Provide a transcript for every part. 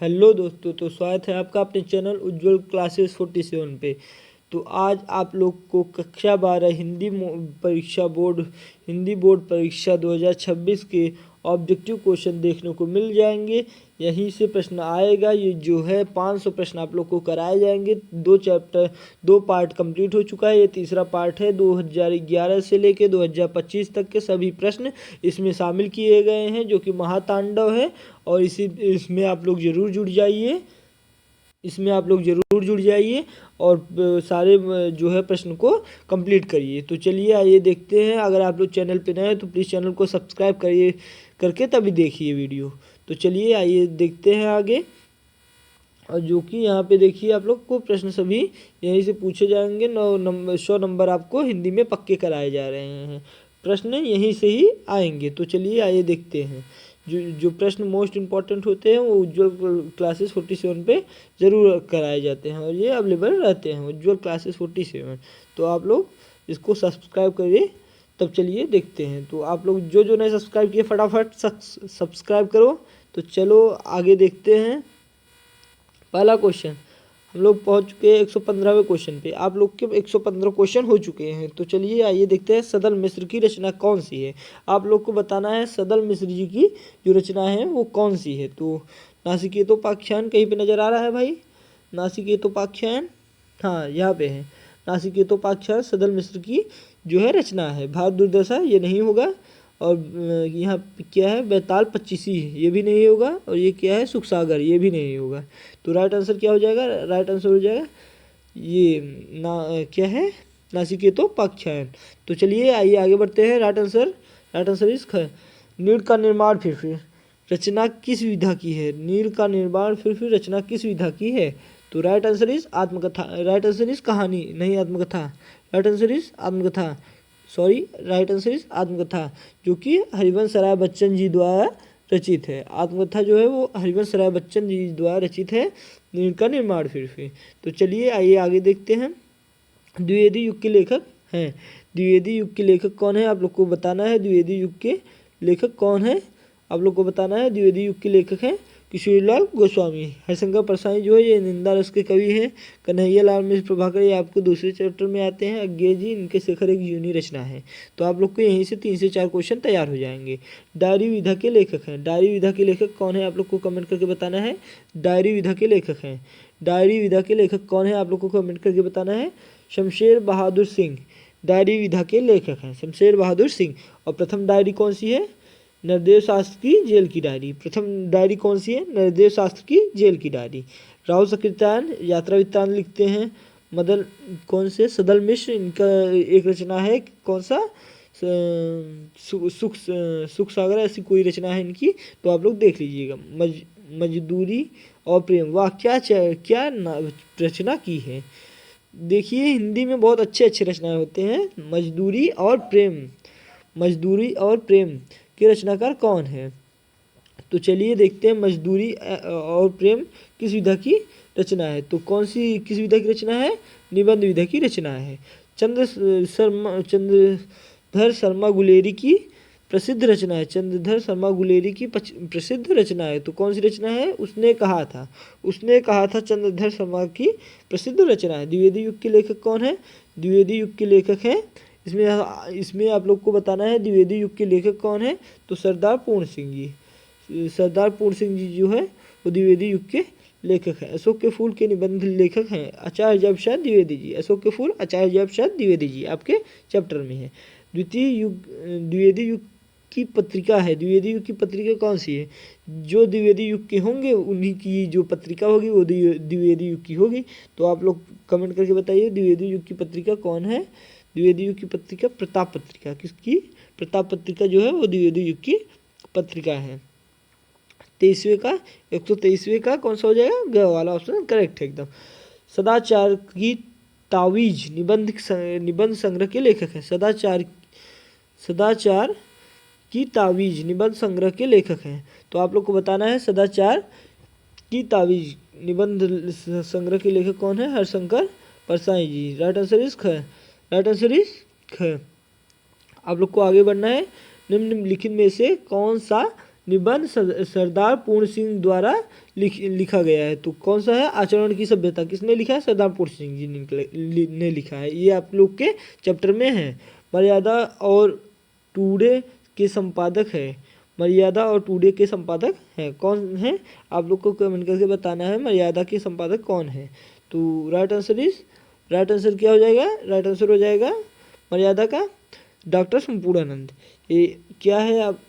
Hello दोस्तों, तो स्वागत है आपका अपने चैनल उज्ज्वल क्लासेस 47 पे। तो आज आप लोग को कक्षा 12 हिंदी बोर्ड परीक्षा 2026 के ऑब्जेक्टिव क्वेश्चन देखने को मिल जाएंगे। यहीं से प्रश्न आएगा। ये जो है 500 प्रश्न आप लोग को कराए जाएंगे। 2 पार्ट कंप्लीट हो चुका है। ये तीसरा पार्ट है। 2011 से लेके 2025 तक के सभी प्रश्न इसमें शामिल किए गए हैं, जो कि महातांडव है। और इसमें आप लोग ज़रूर जुड़ जाइए। और सारे जो है प्रश्न को कंप्लीट करिए। तो चलिए आइए देखते हैं। अगर आप लोग चैनल पे नए हैं तो प्लीज़ चैनल को सब्सक्राइब करिए करके तभी देखिए वीडियो। तो चलिए आइए देखते हैं आगे। और जो कि यहाँ पे देखिए आप लोग को प्रश्न सभी यहीं से पूछे जाएंगे। 100 नंबर आपको हिंदी में पक्के कराए जा रहे हैं। प्रश्न यहीं से ही आएंगे। तो चलिए आइए देखते हैं। जो प्रश्न मोस्ट इम्पॉर्टेंट होते हैं वो उज्ज्वल क्लासेस 47 पे ज़रूर कराए जाते हैं और ये अवेलेबल रहते हैं उज्ज्वल क्लासेस 47। तो आप लोग इसको सब्सक्राइब करिए। तब चलिए देखते हैं। तो आप लोग जो नहीं सब्सक्राइब किए फटाफट सब्सक्राइब करो। तो चलो आगे देखते हैं। पहला क्वेश्चन हम लोग पहुंच चुके हैं 115वें क्वेश्चन पे। आप लोग के 115 क्वेश्चन हो चुके हैं। तो चलिए आइए देखते हैं। सदल मिश्र की रचना कौन सी है। आप लोग को बताना है सदल मिश्र जी की जो रचना है वो कौन सी है। तो नासिकेतोपाख्यान कहीं पे नज़र आ रहा है भाई? नासिकेतोपाख्यान, हाँ यहाँ पे है। नासिकेतोपाख्यान सदल मिश्र की जो है रचना है। भारत दुर्दशा ये नहीं होगा। और यहाँ क्या है? बैताल पच्चीसी ये भी नहीं होगा। और ये क्या है? सुख सागर ये भी नहीं होगा। तो राइट आंसर क्या हो जाएगा? राइट आंसर हो जाएगा ये क्या है? नासिकेतोपाख्यान। तो चलिए आइए आगे बढ़ते हैं। राइट आंसर इस नील का निर्माण फिर रचना किस विधा की है? नील का निर्माण फिर रचना किस विधा की है? तो राइट आंसर इज आत्मकथा। राइट आंसर इज कहानी, नहीं आत्मकथा। राइट आंसर इज आत्मकथा। राइट आंसर इज आत्मकथा, जो कि हरिवंश राय बच्चन जी द्वारा रचित है। आत्मकथा जो है वो हरिवंश राय बच्चन जी द्वारा रचित है। नील का निर्माण फिर। तो चलिए आइए आगे देखते हैं। द्विवेदी युग के लेखक हैं। द्विवेदी युग के लेखक कौन है? आप लोग को बताना है। द्विवेदी युग के लेखक कौन है? आप लोग को बताना है। द्विवेदी युग के लेखक हैं किशोरीलाल गोस्वामी। हरिशंकर परसाई जो है ये निंदा रस के कवि हैं। कन्हैयालाल मिश्र प्रभाकर ये आपको दूसरे चैप्टर में आते हैं। अज्ञे जी इनके शेखर एक यूनी रचना है। तो आप लोग को यहीं से 3 से 4 क्वेश्चन तैयार हो जाएंगे। डायरी विधा के लेखक हैं। डायरी विधा के लेखक कौन है? आप लोग को कमेंट करके बताना है। डायरी विधा के लेखक हैं। डायरी विधा के लेखक कौन है? आप लोग को कमेंट करके बताना है। शमशेर बहादुर सिंह डायरी विधा के लेखक हैं। शमशेर बहादुर सिंह। और प्रथम डायरी कौन सी है? नरदेव शास्त्र की जेल की डायरी। प्रथम डायरी कौन सी है? नरदेव शास्त्र की जेल की डायरी। राहुल सकृत्यायन यात्रा वृत्तांत लिखते हैं। मदन कौन से? सदल मिश्र इनका एक रचना है। कौन सा? सुख सागर ऐसी कोई रचना है इनकी। तो आप लोग देख लीजिएगा। मजदूरी और प्रेम, वाह क्या रचना की है। देखिए हिंदी में बहुत अच्छे रचनाएं होते हैं। मजदूरी और प्रेम के रचनाकार कौन है? तो चलिए देखते हैं। मजदूरी और प्रेम किस विधा की रचना है? तो कौन सी किस विधा की रचना है? निबंध विधा की रचना है। चंद्रधर शर्मा गुलेरी की प्रसिद्ध रचना है। चंद्रधर शर्मा गुलेरी की प्रसिद्ध रचना है। तो कौन सी रचना है? उसने कहा था चंद्रधर शर्मा की प्रसिद्ध रचना है। द्विवेदी युग के लेखक कौन है? द्विवेदी युग के लेखक हैं इसमें आप लोग को बताना है। द्विवेदी युग के लेखक कौन है? तो सरदार पूर्ण सिंह जी जो है वो द्विवेदी युग के लेखक हैं। अशोक के फूल के निबंध लेखक हैं आचार्य जयप्रसाद द्विवेदी जी। अशोक के फूल आचार्य जयप्रसाद द्विवेदी जी आपके चैप्टर में है। द्विवेदी युग की पत्रिका है। द्विवेदी युग की पत्रिका कौन सी है? जो द्विवेदी युग के होंगे उन्हीं की जो पत्रिका होगी वो द्विवेदी युग की होगी। तो आप लोग कमेंट करके बताइए द्विवेदी युग की पत्रिका कौन है? द्विवेदी युग की पत्रिका प्रताप पत्रिका। किसकी? प्रताप पत्रिका जो है वो द्विवेदी युग की पत्रिका है। 123वें का कौन सा हो जाएगा? ग वाला ऑप्शन करेक्ट है एकदम। सदाचार की तावीज निबंध संग्रह के लेखक हैं। सदाचार की तावीज निबंध संग्रह के लेखक हैं। तो आप लोग को बताना है सदाचार की तावीज निबंध संग्रह के लेखक कौन है? हरिशंकर परसाई जी। राइट आंसर इज ख। आप लोग को आगे बढ़ना है। निम्नलिखित में से कौन सा निबंध सरदार पूर्ण सिंह द्वारा लिखा गया है। तो कौन सा है? आचरण की सभ्यता किसने लिखा है? सरदार पूर्ण सिंह जी ने लिखा है। ये आप लोग के चैप्टर में है। मर्यादा और टुडे के संपादक है। मर्यादा और टुडे के संपादक हैं। कौन है? आप लोग को कमेंट करके बताना है मर्यादा के संपादक कौन है। तो राइट आंसर क्या हो जाएगा? राइट आंसर हो जाएगा मर्यादा का डॉक्टर संपूर्णानंद। ये क्या है? आप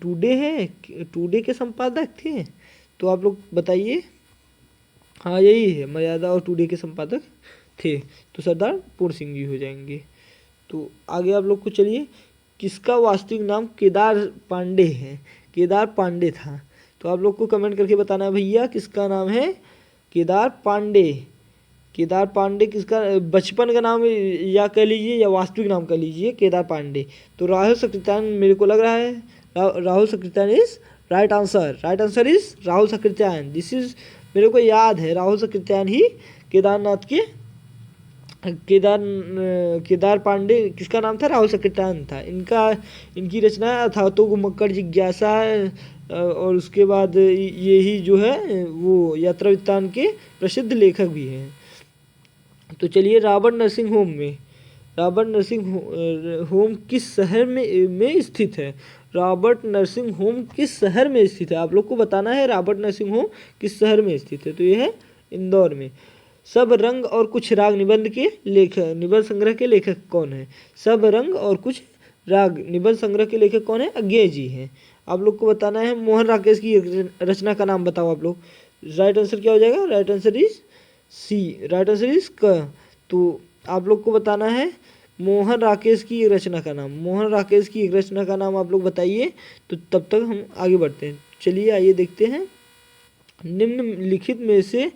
टुडे है, टुडे के संपादक थे। तो आप लोग बताइए। हाँ यही है, मर्यादा और टुडे के संपादक थे। तो सरदार पूर्ण सिंह जी हो जाएंगे। तो आगे आप लोग को चलिए, किसका वास्तविक नाम केदार पांडे है? केदार पांडे था। तो आप लोग को कमेंट करके बताना है भैया किसका नाम है? केदार पांडे। केदार पांडे किसका बचपन का नाम या कह लीजिए या वास्तविक नाम कह लीजिए केदार पांडे। तो राहुल सकृत्यान मेरे को लग रहा है Rahul Sankrityayan is right answer. Right answer is Rahul Sankrityayan. This is मेरे को याद है राहुल सकृत्यान ही केदारनाथ के केदार पांडे किसका नाम था? राहुल सकृत्यान था। इनकी रचना था तो घुमक्कड़ जिज्ञासा और उसके बाद ये ही जो है वो यात्रा वृत्तांत के प्रसिद्ध लेखक भी हैं। तो चलिए, राबर्ट नर्सिंग होम किस शहर में स्थित है? रॉबर्ट नर्सिंग होम किस शहर में स्थित है? आप लोग को बताना है रॉबर्ट नर्सिंग होम किस शहर में स्थित है। तो ये है इंदौर में। सब रंग और कुछ राग निबंध संग्रह के लेखक कौन है? सब रंग और कुछ राग निबंध संग्रह के लेखक कौन है? अज्ञेय जी हैं। आप लोग को बताना है मोहन राकेश की रचना का नाम बताओ आप लोग। राइट आंसर क्या हो जाएगा? Right answer is C. Right answer is क। तो आप लोग को बताना है मोहन राकेश की एक रचना का नाम। मोहन राकेश की एक रचना का नाम आप लोग बताइए। तो तब तक हम आगे बढ़ते हैं। चलिए आइए देखते हैं, निम्नलिखित में से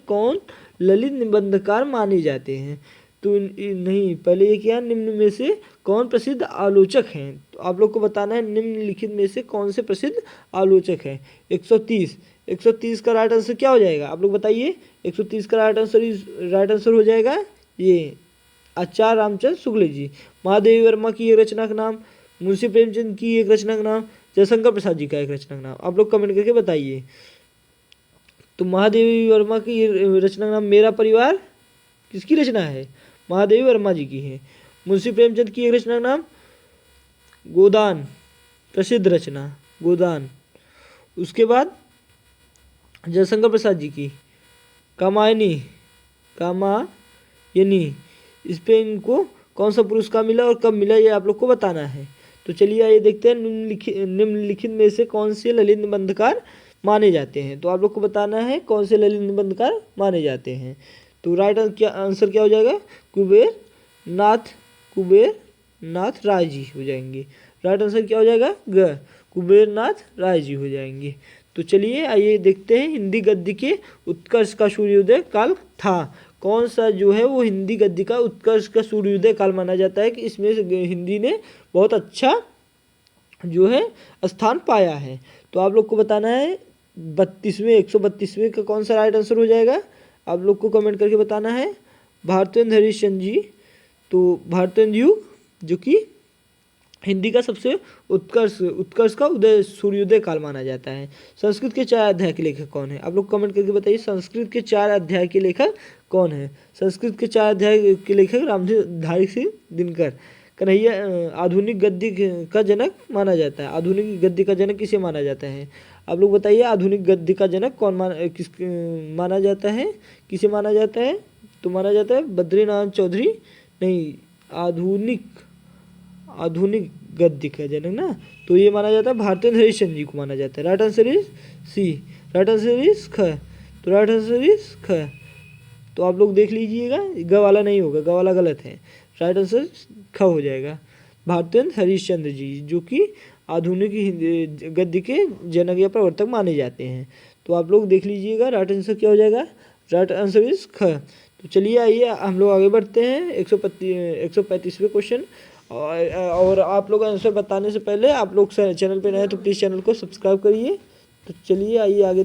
कौन ललित निबंधकार माने जाते हैं? तो नहीं, पहले ये क्या? निम्न में से कौन प्रसिद्ध आलोचक हैं? तो आप लोग को बताना है निम्नलिखित में से कौन से प्रसिद्ध आलोचक हैं। 130 का राइट आंसर क्या हो जाएगा? आप लोग बताइए। 130 का राइट आंसर हो जाएगा ये आचार्य रामचंद्र शुक्ल जी। महादेवी वर्मा की एक रचना का नाम, मुंशी प्रेमचंद की एक रचना का नाम, जयशंकर प्रसाद जी का एक रचना का नाम। आप लोग कमेंट करके बताइए। तो महादेवी वर्मा की रचना का नाम मेरा परिवार किसकी रचना है? महादेवी वर्मा जी की है। मुंशी प्रेमचंद की एक रचना का नाम गोदान, प्रसिद्ध रचना गोदान। उसके बाद जयशंकर प्रसाद जी की कामायनी। इस पे इनको कौन सा पुरस्कार मिला और कब मिला, ये आप लोग को बताना है। तो चलिए आइए देखते हैं निम्नलिखित में से कौन से ललित निबंधकार माने जाते हैं। तो आप लोग को बताना है कौन से ललित निबंधकार माने जाते हैं। तो राइट आंसर क्या हो जाएगा? कुबेर नाथ राय जी हो जाएंगे। राइट आंसर क्या हो जाएगा? ग। कुबेर नाथ राय जी हो जाएंगे। तो चलिए आइए देखते हैं, हिंदी गद्य के उत्कर्ष का सूर्योदय काल था। कौन सा जो है वो हिंदी गद्य का उत्कर्ष का सूर्योदय काल माना जाता है कि इसमें हिंदी ने बहुत अच्छा जो है स्थान पाया है। तो आप लोग को बताना है 132वें का कौन सा राइट आंसर हो जाएगा? आप लोग को कमेंट करके बताना है भारतेंद्र हरिश्चंद्र जी। तो भारतेंद्र युग जो कि हिंदी का सबसे उत्कर्ष का सूर्योदय काल माना जाता है। संस्कृत के 4 अध्याय के लेखक कौन है? आप लोग कमेंट करके बताइए संस्कृत के 4 अध्याय के लेखक कौन है? संस्कृत के 4 अध्याय के लेखक रामधारी सिंह दिनकर। कन्हैया आधुनिक गद्य का जनक माना जाता है। आधुनिक गद्य का जनक किसे माना जाता है? आप लोग बताइए आधुनिक गद्य का जनक कौन माना जाता है? किसे माना जाता है? तो माना जाता है बद्रीनाथ चौधरी। नहीं, आधुनिक गद्य का जनक ना, तो ये माना जाता है भारतेंद्र हरिश्चंद्र जी को माना जाता है। Right answer is C. Right answer is ख। तो राइट आंसर इज ख। तो आप लोग देख लीजिएगा, ग वाला नहीं होगा, ग वाला गलत है। राइट आंसर ख हो जाएगा। भारतेंद्र हरिश्चंद्र जी जो कि आधुनिक गद्य के जनक या प्रवर्तक माने जाते हैं। तो आप लोग देख लीजिएगा राइट आंसर क्या हो जाएगा? राइट आंसर इज ख। तो चलिए आइए हम लोग आगे बढ़ते हैं 135वें क्वेश्चन। और आप लोग आंसर बताने से पहले आप लोग चैनल पे नए हैं तो प्लीज़ चैनल को सब्सक्राइब करिए। तो चलिए आइए आगे।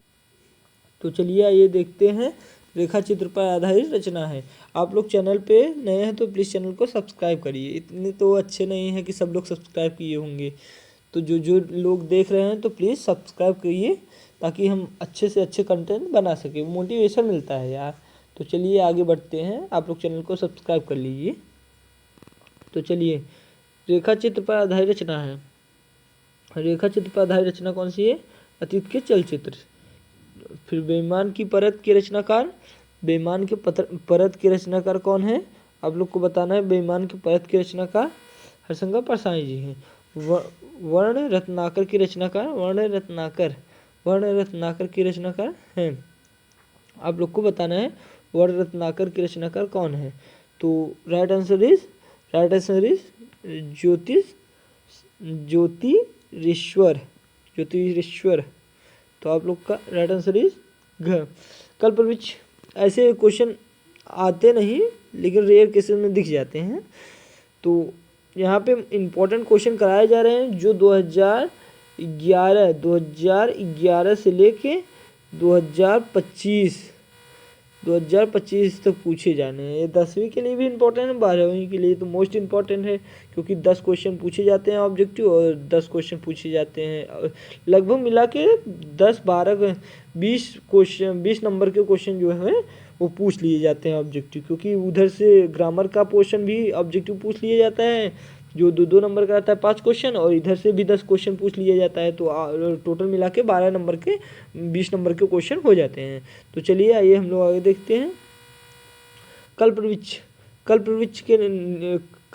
तो चलिए आइए देखते हैं, रेखा चित्र पर आधारित रचना है। आप लोग चैनल पे नए हैं तो प्लीज़ चैनल को सब्सक्राइब करिए। इतने तो अच्छे नहीं हैं कि सब लोग सब्सक्राइब किए होंगे। तो जो लोग देख रहे हैं तो प्लीज़ सब्सक्राइब करिए ताकि हम अच्छे से अच्छे कंटेंट बना सकें, मोटिवेशन मिलता है यार। तो चलिए आगे बढ़ते हैं, आप लोग चैनल को सब्सक्राइब कर लीजिए। तो चलिए, रेखा चित्र पर आधारित रचना है। रेखा चित्र पर आधारित रचना कौन सी है? अतीत के चलचित्र। फिर बेईमान की परत के रचनाकार, बेईमान के परत के रचनाकार कौन है? आप लोग को बताना है। बेईमान की परत के रचनाकार हरिशंकर परसाई जी हैं। वर्ण रत्नाकर की रचनाकार, वर्ण रत्नाकर की रचनाकार हैं। आप लोग को बताना है वर्ण रत्नाकर की रचनाकार कौन है। तो राइट आंसर इज ज्योतिरीश्वर। तो आप लोग का राइट आंसर इज घ। कल्पवृक्ष, ऐसे क्वेश्चन आते नहीं लेकिन रेयर केसेस में दिख जाते हैं। तो यहाँ पे इम्पोर्टेंट क्वेश्चन कराए जा रहे हैं जो 2011 से लेके 2025 तक पूछे जाने हैं। ये 10वीं के लिए भी इम्पोर्टेंट है, 12वीं के लिए तो मोस्ट इम्पोर्टेंट है, क्योंकि 10 क्वेश्चन पूछे जाते हैं ऑब्जेक्टिव और 10 क्वेश्चन पूछे जाते हैं लगभग मिला के 10, 12, 20 नंबर के क्वेश्चन जो है वो पूछ लिए जाते हैं ऑब्जेक्टिव, क्योंकि उधर से ग्रामर का पोर्शन भी ऑब्जेक्टिव पूछ लिया जाता है जो 2 नंबर का आता है 5 क्वेश्चन, और इधर से भी 10 क्वेश्चन पूछ लिया जाता है। तो टोटल मिला के 12 नंबर के 20 नंबर के क्वेश्चन हो जाते हैं। तो चलिए आइए हम लोग आगे देखते हैं।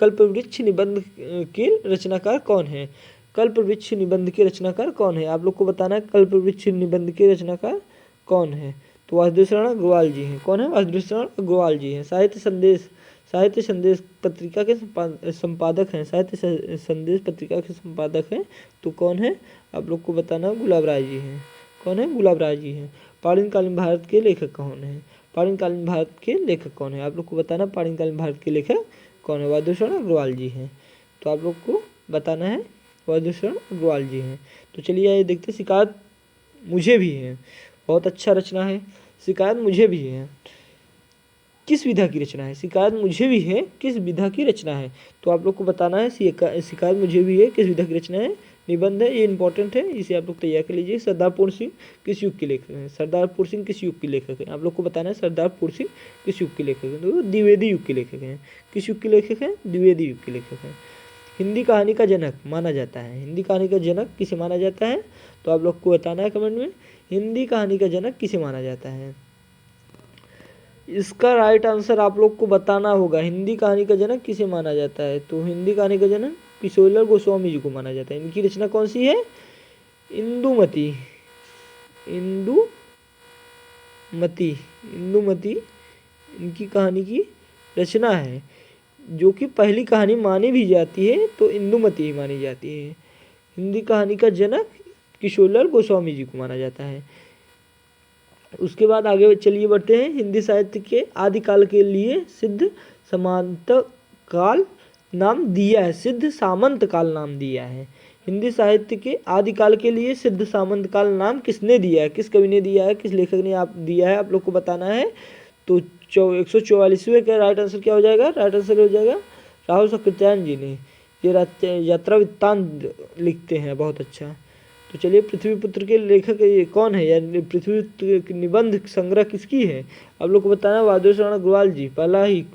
कल्पवृक्ष निबंध के रचनाकार कौन है? कल्पवृक्ष निबंध के रचनाकार कौन है? आप लोग को बताना है कल्पवृक्ष निबंध के रचनाकार कौन है। तो वासुदेव शरण अग्रवाल जी हैं। कौन है? वासुदेव शरण अग्रवाल जी हैं। साहित्य संदेश पत्रिका के संपादक हैं। साहित्य संदेश पत्रिका के संपादक हैं। तो कौन है? आप लोग को बताना गुलाब राय जी हैं। कौन है? गुलाब राय जी हैं। पाणिनकालीन भारत के लेखक कौन है? पाणिनकालीन भारत के लेखक कौन है? आप लोग को बताना पाणिनकालीन भारत के लेखक कौन है? वासुदेव शरण अग्रवाल जी हैं। तो आप लोग को बताना है वासुदेव शरण अग्रवाल जी हैं। तो चलिए आइए देखते हैं। शिकायत मुझे भी है, बहुत अच्छा रचना है। शिकायत मुझे भी है किस विधा की रचना है? शिकायत मुझे भी है किस विधा की रचना है? तो आप लोग को बताना है शिकायत मुझे भी है किस विधा की रचना है? निबंध है, ये इंपॉर्टेंट है, इसे आप लोग तैयार कर लीजिए। सरदार पूर्ण सिंह किस युग के लेखक हैं? सरदार पूर्ण सिंह किस युग के लेखक हैं? आप लोग को बताना है सरदार पूर्ण सिंह किस युग के लेखक हैं? तो द्विवेदी युग के लेखक हैं। किस युग के लेखक हैं? द्विवेदी युग के लेखक हैं। हिंदी कहानी का जनक माना जाता है। हिंदी कहानी का जनक किसे माना जाता है? तो आप लोग को बताना है कमेंट में, हिंदी कहानी का जनक किसे माना जाता है। इसका राइट आंसर आप लोग को बताना होगा। हिंदी कहानी का जनक किसे माना जाता है? तो हिंदी कहानी का जनक किशोरीलाल गोस्वामी जी को माना जाता है। इनकी रचना कौन सी है? इंदुमती इनकी कहानी की रचना है, जो कि पहली कहानी मानी भी जाती है, तो इंदुमती ही मानी जाती है। हिंदी कहानी का जनक किशोरीलाल गोस्वामी जी को माना जाता है। उसके बाद आगे चलिए बढ़ते हैं। हिंदी साहित्य के आदिकाल के लिए सिद्ध सामंत काल नाम दिया है। हिंदी साहित्य के आदिकाल के लिए सिद्ध सामंत काल नाम किसने दिया है? किस कवि ने दिया है? किस लेखक ने दिया है? आप लोग को बताना है। तो 144वें का राइट आंसर क्या हो जाएगा? राइट आंसर हो जाएगा राहुल सकृत्यायन जी ने। ये यात्रा वृत्तांत लिखते हैं, बहुत अच्छा। तो चलिए, पृथ्वीपुत्र के लेखक कौन है? यानी पृथ्वी निबंध संग्रह किसकी है? आप लोग को बताना है वासुदेव शरण अग्रवाल जी। पहला ही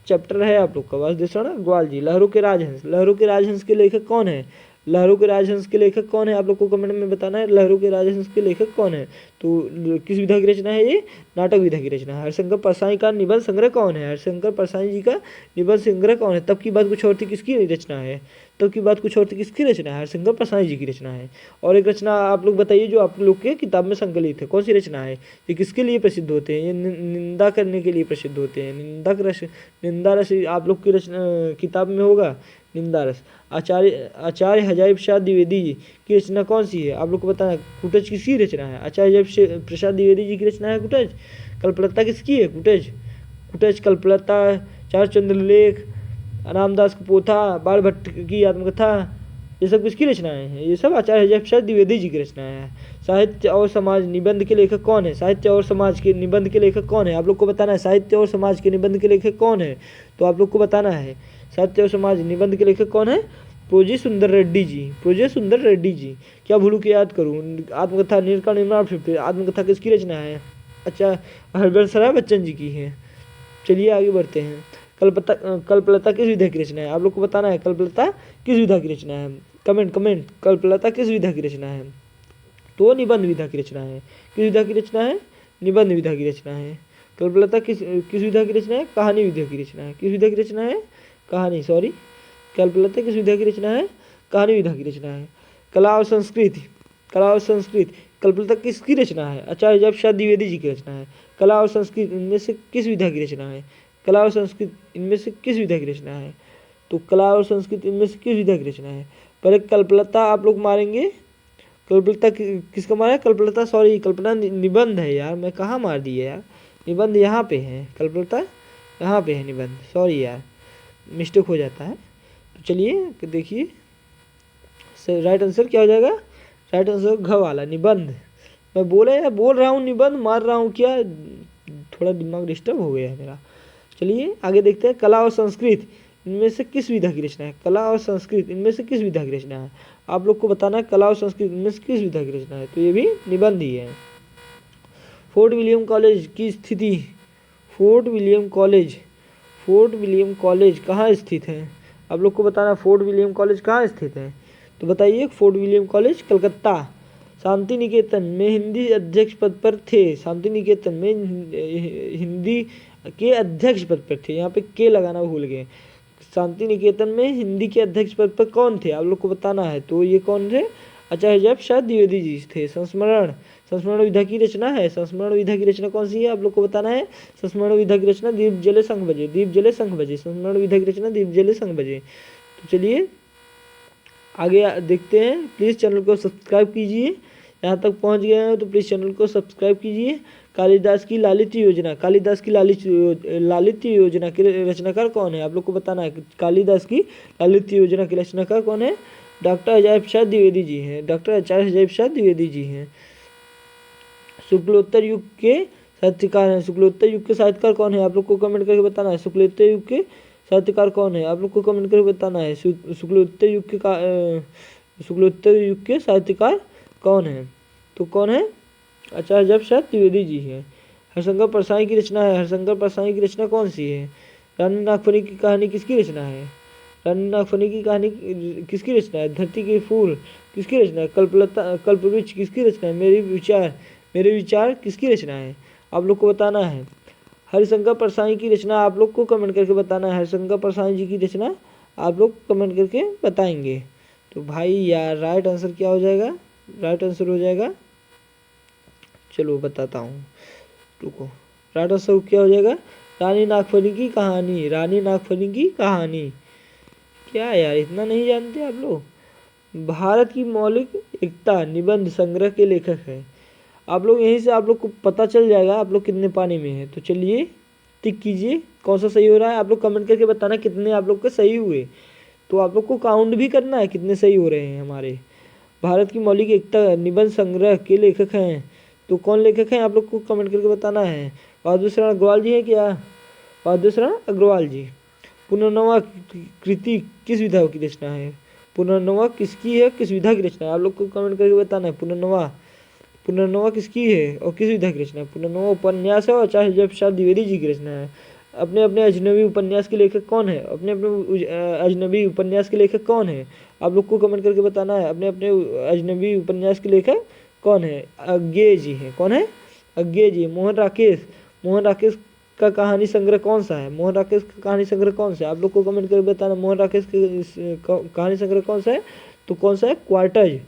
चैप्टर है आप लोग का, वासुदेव शरण अग्रवाल जी। लहरों के राजहंस के लेखक कौन है? लहरों के राजहंस के लेखक कौन है? आप लोग को कमेंट में बताना है लहरों के राजहंस के लेखक कौन है। तो किस विधा की रचना है? ये नाटक विधा की रचना है। हरिशंकर परसाई का निबंध संग्रह कौन है? हरिशंकर परसाई जी का निबंध संग्रह कौन है? तब की बात कुछ और थी किसकी रचना है? किसकी रचना है? हरिशंकर परसाई जी की रचना है। और एक रचना आप लोग बताइए जो आप लोग के किताब में संकलित है, कौन सी रचना है? ये किसके लिए प्रसिद्ध होते हैं? ये निंदा करने के लिए प्रसिद्ध होते हैं। निंदा रस आप लोग की रचना किताब में होगा, निंदा रस। आचार्य हजारी प्रसाद द्विवेदी जी की रचना कौन सी है? आप लोग को बताना है। कुटज किसकी रचना है? आचार्य हजारी प्रसाद द्विवेदी जी की रचना है कुटज। कल्पलता किसकी है? कुटज कल्पलता, चार चंद्रलेख, रामदास का पोथा, बाल भट्ट की आत्मकथा, ये सब किसकी रचनाएं हैं? ये सब आचार्य हजारी प्रसाद द्विवेदी जी की रचनाएं हैं। साहित्य और समाज निबंध के लेखक कौन है? साहित्य और समाज के निबंध के लेखक कौन है? आप लोग को बताना है साहित्य और समाज के निबंध के लेखक कौन है। तो आप लोग को बताना है साहित्य और समाज निबंध के लेखक कौन है? प्रोजे सुंदर रेड्डी जी, प्रोजे सुंदर रेड्डी जी। क्या भूलू के याद करूँ। आत्मकथा निर्माण निर्माण फिर आत्मकथा किसकी रचना है? अच्छा, हरबंसराय बच्चन जी की है। चलिए आगे बढ़ते हैं। कल्पलता किस विधा की रचना है? आप लोग को बताना है कल्पलता किस विधा की रचना है। कमेंट कल्पलता किस विधा की रचना है? तो निबंध विधा की रचना है। किस विधा की रचना है? निबंध विधा की रचना है। कल्पलता किस विधा की रचना है? कहानी विधा की रचना है। किस विधा की रचना है? कहानी, सॉरी, कल्पलता किस विधा की रचना है? कहानी विधा की रचना है। कला और संस्कृति, कला और संस्कृति, कल्पलता किसकी रचना है? आचार्य जयप्रसाद द्विवेदी जी की रचना है। कला और संस्कृति इनमें से किस विधा की रचना है? कला और संस्कृति इनमें से किस विधा की रचना है? तो कला और संस्कृति इनमें से किस विधा की रचना है? पहले कल्पलता आप लोग मारेंगे। कल्पलता किसका मारा है? कल्पलता, सॉरी, कल्पना निबंध है यार, मैं कहाँ मार दिया यार। निबंध यहाँ पे है, कल्पलता यहाँ पे है निबंध, सॉरी यार, मिस्टेक हो जाता है। तो चलिए देखिए राइट आंसर क्या हो जाएगा? राइट आंसर घ वाला निबंध। मैं बोल रहा हूँ निबंध, मार रहा हूँ क्या, थोड़ा दिमाग डिस्टर्ब हो गया है मेरा। चलिए आगे देखते हैं। कला और संस्कृत इनमें से किस विधा की रचना है? कला और संस्कृत इनमें से किस विधा की रचना है? आप लोग को बताना है कला और संस्कृत इनमें से किस विधा की रचना है। तो ये भी निबंध ही है। फोर्ट विलियम कॉलेज की स्थिति, फोर्ट विलियम कॉलेज कहाँ स्थित है? आप लोग को बताना फोर्ट विलियम कॉलेज कहाँ स्थित है। तो बताइए। Fort William College Calcutta. Shantiniketan में हिंदी अध्यक्ष पद पर थे। शांति निकेतन में हिंदी के अध्यक्ष पद पर थे, यहाँ पे के लगाना भूल गए। शांति निकेतन में हिंदी के अध्यक्ष पद पर कौन थे? आप लोग को बताना है। तो ये कौन थे? आचार्य जयप्रसाद द्विवेदी जी थे। संस्मरण विधा की रचना है। संस्मरण विधा की रचना कौन सी है? आप लोग को बताना है। संस्मरण विधा की रचना दीप जले शंख बजे, दीप जले शंख बजे। संस्मरण विधा की रचना दीप जले शंख बजे। तो चलिए आगे देखते हैं। प्लीज़ चैनल को सब्सक्राइब कीजिए। यहाँ तक पहुँच गए हैं तो प्लीज़ चैनल को सब्सक्राइब कीजिए। कालिदास की लालित्य योजना, कालिदास की लालित्य योजना के रचनाकार कौन है? आप लोग को बताना है। कालिदास की लालित्य योजना के रचनाकार कौन है? डॉक्टर अजय प्रसाद द्विवेदी जी हैं। डॉक्टर आचार्य अजय प्रसाद द्विवेदी जी हैं। शुक्लोत्तर युग के साहित्यकार हैं। शुक्लोत्तर युग के साहित्यकार कौन है? आप लोग को कमेंट करके बताना है। शुक्लोत्तर युग के साहित्यकार कौन है? आप लोग को कमेंट करके बताना है। शुक्लोत्तर युग के साहित्यकार कौन है? तो कौन है? आचार्य जयप्रसाद द्विवेदी जी है। हरिशंकर परसाई की रचना है। हरिशंकर परसाई की रचना कौन सी है? रानी नागफनी की कहानी किसकी रचना है? रानी नागफनी की कहानी किसकी रचना है? धरती के फूल किसकी रचना है? कल्पवृक्ष किसकी रचना है? मेरे विचार किसकी रचना है? आप लोग को बताना है। हरिशंकर परसाई की रचना आप लोग को कमेंट करके बताना है। हरिशंकर परसाई जी की रचना आप लोग कमेंट करके बताएंगे। तो भाई यार राइट आंसर क्या हो जाएगा? राइट आंसर हो जाएगा, चलो बताता हूँ, रुको। राइट आंसर क्या हो जाएगा? रानी नागफनी की कहानी। रानी नागफनी की कहानी। क्या यार इतना नहीं जानते आप लोग? भारत की मौलिक एकता निबंध संग्रह के लेखक हैं। आप लोग यहीं से आप लोग को पता चल जाएगा आप लोग कितने पानी में है। तो चलिए टिक कीजिए कौन सा सही हो रहा है। आप लोग कमेंट करके बताना कितने आप लोग के सही हुए। तो आप लोग को काउंट भी करना है कितने सही हो रहे हैं हमारे। भारत की मौलिक एकता निबंध संग्रह के लेखक हैं। तो कौन लेखक हैं? आप लोग को कमेंट करके बताना है। बहादुर शरण अग्रवाल जी है क्या? बहादुर शरण अग्रवाल जी। पुनर्नवा कृति किस विधा की रचना है? पुनर्नवा किसकी है, किस विधा की रचना है? आप लोग को कमेंट करके बताना है। पुनर्नवा किसकी है और किस विधा की रचना है? पुनर्नवा उपन्यास है और आचार्य जयप्रसाद द्विवेदी जी की रचना है। अपने अपने अजनबी उपन्यास के लेखक कौन है? अपने अपने अजनबी उपन्यास के लेखक कौन है? आप लोग को कमेंट करके बताना है। अपने अपने अजनबी उपन्यास के लेखक कौन है? अज्ञेय जी हैं। कौन है? अज्ञेय जी। मोहन राकेश का कहानी संग्रह कौन सा है? मोहन राकेश का कहानी संग्रह कौन सा है? आप लोग को कमेंट करके बताना मोहन राकेश का कहानी संग्रह कौन सा है। तो कौन सा है? क्वार्टज।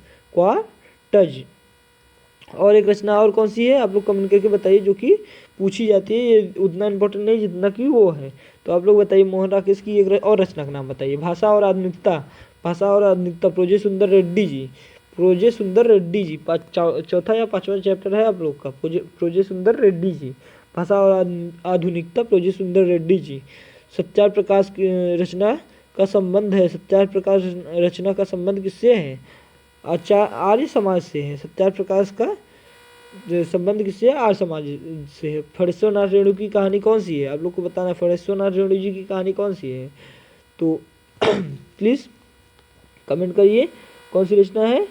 और एक रचना और कौन सी है? आप लोग कमेंट करके बताइए, जो कि पूछी जाती है। ये उतना इम्पोर्टेंट नहीं जितना कि वो है। तो आप लोग बताइए मोहन राकेश की एक और रचना का नाम बताइए। भाषा और आधुनिकता प्रोजे सुंदर रेड्डी जी। चौथा या पांचवा चैप्टर है आप लोग का, प्रोजे सुंदर रेड्डी जी। भाषा और आधुनिकता प्रोजे सुंदर रेड्डी जी। सत्यार प्रकाश की रचना का संबंध है। सत्यार प्रकाश रचना का संबंध किससे है? आर्य समाज से है। सत्यार प्रकाश का संबंध किससे है? आर्य समाज से है। फणेश्वर नाथ रेणु की कहानी कौन सी है? आप लोग को बताना है फणेश्वर नाथ रेणु जी की कहानी कौन सी है। तो प्लीज़ कमेंट करिए कौन सी रचना है।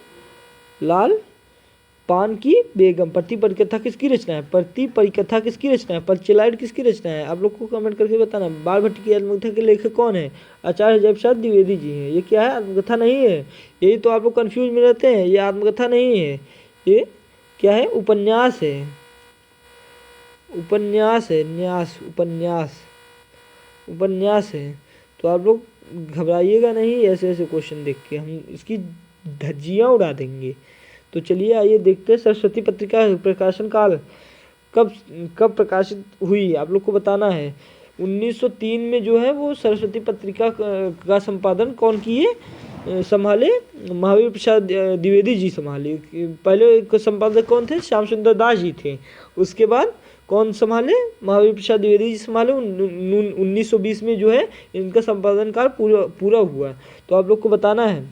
लाल पान की बेगम, प्रति परिकथा किसकी रचना है? प्रति परिकथा किसकी रचना है? पर्चेलाइड किसकी रचना है? आप लोग को कमेंट करके बताना। बाल भट्ट की आत्मकथा के लेखक कौन है? आचार्य जयप्रसाद द्विवेदी जी हैं। ये क्या है? आत्मकथा नहीं है। यही तो आप लोग कंफ्यूज में रहते हैं। ये आत्मकथा नहीं है, ये क्या है? उपन्यास है। उपन्यास है, न्यास, उपन्यास, उपन्यास है। तो आप लोग घबराइएगा नहीं ऐसे ऐसे क्वेश्चन देख के, हम इसकी धज्जियाँ उड़ा देंगे। तो चलिए आइए देखते हैं सरस्वती पत्रिका प्रकाशन काल कब कब प्रकाशित हुई, आप लोग को बताना है। 1903 में जो है वो सरस्वती पत्रिका का संपादन कौन किए संभाले? महावीर प्रसाद द्विवेदी जी संभाले। पहले संपादक कौन थे? श्याम सुंदर दास जी थे। उसके बाद कौन संभाले? महावीर प्रसाद द्विवेदी जी संभाले। 1920 में जो है इनका संपादन काल पूरा हुआ। तो आप लोग को बताना है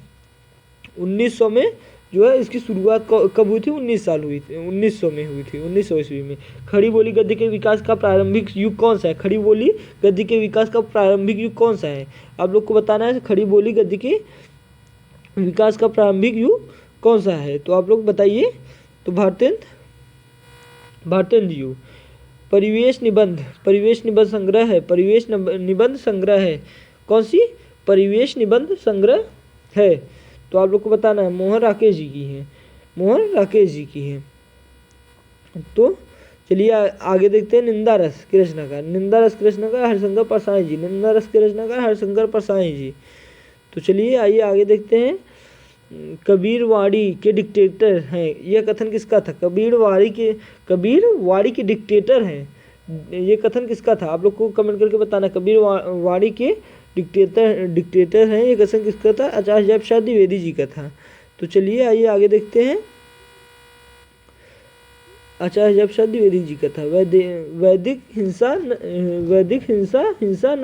1900 में जो है इसकी शुरुआत कब हुई थी? 19 साल हुई थी, 1900 में हुई थी, 1900 ईस्वी में। खड़ी बोली गद्य के विकास का प्रारंभिक युग कौन सा है? खड़ी बोली गद्य के विकास का प्रारंभिक युग कौन सा है? आप लोग को बताना है खड़ी बोली गद्य के विकास का प्रारंभिक युग कौन सा है? तो आप लोग बताइए। तो भारतेंद्र युग। परिवेश निबंध, परिवेश निबंध संग्रह है, परिवेश निबंध संग्रह है। कौन सी? परिवेश निबंध संग्रह है। तो आप लोग को बताना है मोहन राकेश जी की है, मोहन राकेश जी की है। तो चलिए आगे देखते हैं निंदा रस की रचनाकार। निंदा रस की रचनाकार हरिशंकर परसाई जी, निंदा रस की रचनाकार हरिशंकर परसाई जी। तो चलिए आइए आगे देखते हैं। कबीरवाड़ी के डिक्टेटर हैं, यह कथन किसका था? कबीरवाड़ी के डिक्टेटर हैं, ये कथन किसका था? आप लोग को कमेंट करके बताना। कबीरवाड़ी के डिक्टेटर हैं, ये कथन किसका था? आचार्य जयप्रसाद द्विवेदी जी का था। तो चलिए आइए आगे देखते हैं। आचार्य जयप्रसाद द्विवेदी जी का था। वैदिक हिंसा न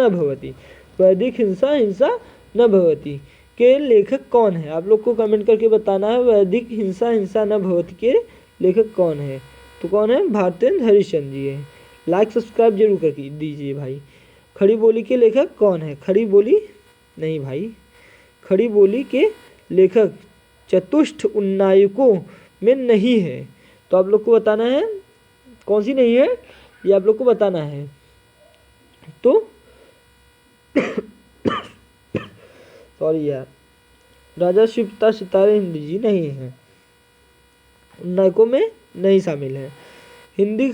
भवति, वैदिक हिंसा न भवति के लेखक कौन है? आप लोग को कमेंट करके बताना है वैदिक हिंसा न भवति के लेखक कौन है? तो कौन है? भारतेंद्र हरिश्चंद्र जी है। लाइक सब्सक्राइब जरूर कर दीजिए भाई। खड़ी बोली के लेखक कौन है? खड़ी बोली नहीं भाई, खड़ी बोली के लेखक चतुष्ट उन्नायकों में नहीं है। तो आप लोग को बताना है कौन सी नहीं है, ये आप लोग को बताना है। तो सॉरी यार, राजा शिवता सितारे हिंदी जी नहीं है, उन्नायकों में नहीं शामिल है। हिंदी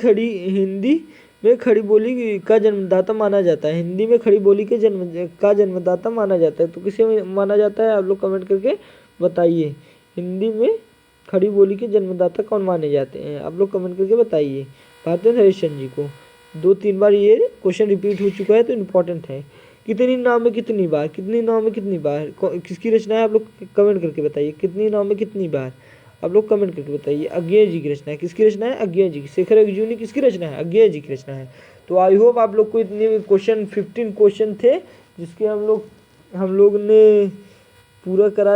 में खड़ी बोली का जन्मदाता माना जाता है। हिंदी में खड़ी बोली के जन्मदाता माना जाता है। तो किसे माना जाता है? आप लोग कमेंट करके बताइए। हिंदी में खड़ी बोली के जन्मदाता कौन माने जाते हैं? आप लोग कमेंट करके बताइए। भारतेंद्र हरिश्चंद्र जी को। 2-3 बार ये क्वेश्चन रिपीट हो चुका है तो इम्पोर्टेंट है। कितनी नाव में कितनी बार, कितनी नाव में कितनी बार किसकी रचना है? आप लोग कमेंट करके बताइए। कितनी नाव में कितनी बार, आप लोग कमेंट करके बताइए। अज्ञेय जी की रचना है। किसकी रचना है? अज्ञेय जी की। शेखर अर्जुनी किसकी रचना है? अज्ञेय जी की रचना है। तो आई होप आप लोग को इतने क्वेश्चन 15 क्वेश्चन थे जिसके हम लोग ने पूरा करा।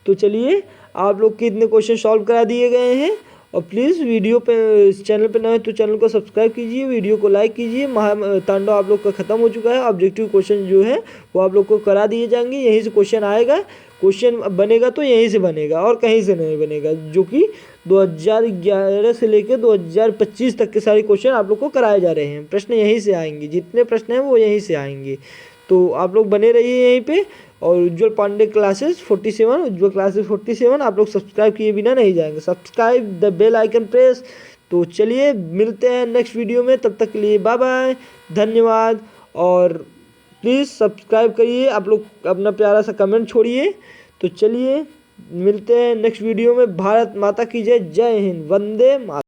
तो चलिए आप लोग के इतने क्वेश्चन सॉल्व करा दिए गए हैं। और प्लीज़ वीडियो पे चैनल पे नए हो तो चैनल को सब्सक्राइब कीजिए, वीडियो को लाइक कीजिए। महातांडव आप लोग का ख़त्म हो चुका है। ऑब्जेक्टिव क्वेश्चन जो है वो आप लोग को करा दिए जाएंगे। यहीं से क्वेश्चन आएगा, क्वेश्चन बनेगा तो यहीं से बनेगा और कहीं से नहीं बनेगा। जो कि 2011 से लेकर 2025 तक के सारे क्वेश्चन आप लोग को कराए जा रहे हैं। प्रश्न यहीं से आएंगे, जितने प्रश्न हैं वो यहीं से आएंगे। तो आप लोग बने रहिए यहीं पे। और उज्ज्वल पांडे क्लासेस 47, उज्ज्वल क्लासेस 47 आप लोग सब्सक्राइब किए बिना नहीं जाएंगे। Subscribe the bell icon press. तो चलिए मिलते हैं नेक्स्ट वीडियो में, तब तक के लिए बाय बाय, धन्यवाद। और प्लीज़ सब्सक्राइब करिए, आप लोग अपना प्यारा सा कमेंट छोड़िए। तो चलिए मिलते हैं नेक्स्ट वीडियो में। भारत माता की जय, जय हिंद, वंदे मातरम।